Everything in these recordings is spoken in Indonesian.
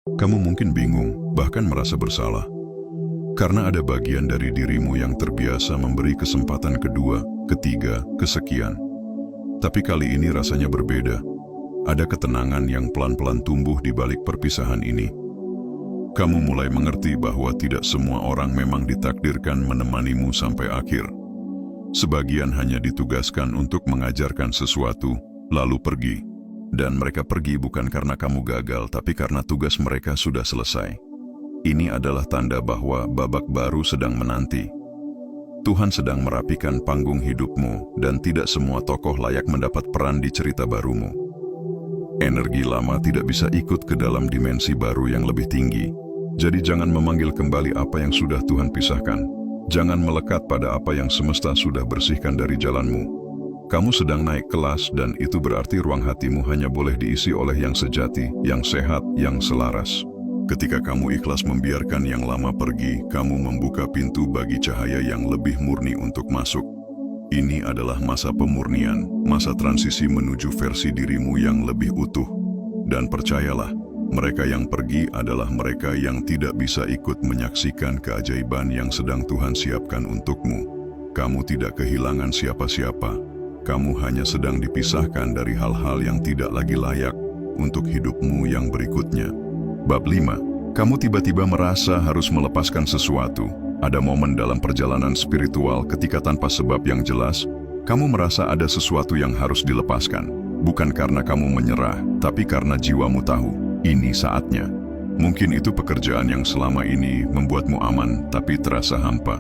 Kamu mungkin bingung, bahkan merasa bersalah. Karena ada bagian dari dirimu yang terbiasa memberi kesempatan kedua, ketiga, kesekian. Tapi kali ini rasanya berbeda. Ada ketenangan yang pelan-pelan tumbuh di balik perpisahan ini. Kamu mulai mengerti bahwa tidak semua orang memang ditakdirkan menemanimu sampai akhir. Sebagian hanya ditugaskan untuk mengajarkan sesuatu, lalu pergi. Dan mereka pergi bukan karena kamu gagal, tapi karena tugas mereka sudah selesai. Ini adalah tanda bahwa babak baru sedang menanti. Tuhan sedang merapikan panggung hidupmu, dan tidak semua tokoh layak mendapat peran di cerita barumu. Energi lama tidak bisa ikut ke dalam dimensi baru yang lebih tinggi. Jadi jangan memanggil kembali apa yang sudah Tuhan pisahkan. Jangan melekat pada apa yang semesta sudah bersihkan dari jalanmu. Kamu sedang naik kelas dan itu berarti ruang hatimu hanya boleh diisi oleh yang sejati, yang sehat, yang selaras. Ketika kamu ikhlas membiarkan yang lama pergi, kamu membuka pintu bagi cahaya yang lebih murni untuk masuk. Ini adalah masa pemurnian, masa transisi menuju versi dirimu yang lebih utuh. Dan percayalah, mereka yang pergi adalah mereka yang tidak bisa ikut menyaksikan keajaiban yang sedang Tuhan siapkan untukmu. Kamu tidak kehilangan siapa-siapa. Kamu hanya sedang dipisahkan dari hal-hal yang tidak lagi layak untuk hidupmu yang berikutnya. Bab 5. Kamu tiba-tiba merasa harus melepaskan sesuatu. Ada momen dalam perjalanan spiritual ketika tanpa sebab yang jelas, kamu merasa ada sesuatu yang harus dilepaskan. Bukan karena kamu menyerah, tapi karena jiwamu tahu. Ini saatnya. Mungkin itu pekerjaan yang selama ini membuatmu aman, tapi terasa hampa.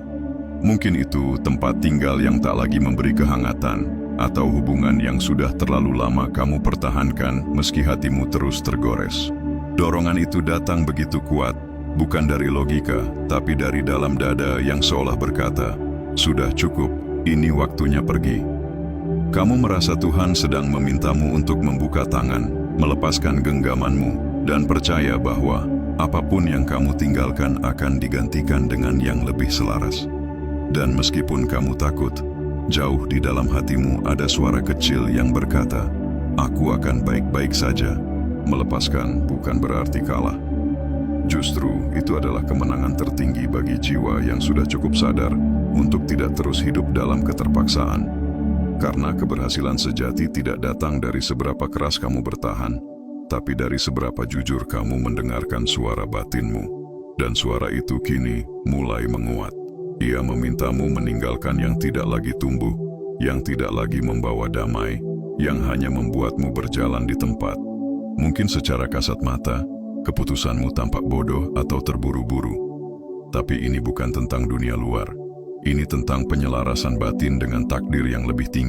Mungkin itu tempat tinggal yang tak lagi memberi kehangatan, atau hubungan yang sudah terlalu lama kamu pertahankan meski hatimu terus tergores. Dorongan itu datang begitu kuat, bukan dari logika, tapi dari dalam dada yang seolah berkata, "Sudah cukup, ini waktunya pergi." Kamu merasa Tuhan sedang memintamu untuk membuka tangan, melepaskan genggamanmu, dan percaya bahwa apapun yang kamu tinggalkan akan digantikan dengan yang lebih selaras. Dan meskipun kamu takut, jauh di dalam hatimu ada suara kecil yang berkata, "Aku akan baik-baik saja." Melepaskan bukan berarti kalah. Justru itu adalah kemenangan tertinggi bagi jiwa yang sudah cukup sadar untuk tidak terus hidup dalam keterpaksaan. Karena keberhasilan sejati tidak datang dari seberapa keras kamu bertahan, tapi dari seberapa jujur kamu mendengarkan suara batinmu. Dan suara itu kini mulai menguat. Ia memintamu meninggalkan yang tidak lagi tumbuh, yang tidak lagi membawa damai, yang hanya membuatmu berjalan di tempat. Mungkin secara kasat mata, keputusanmu tampak bodoh atau terburu-buru. Tapi ini bukan tentang dunia luar. Ini tentang penyelarasan batin dengan takdir yang lebih tinggi.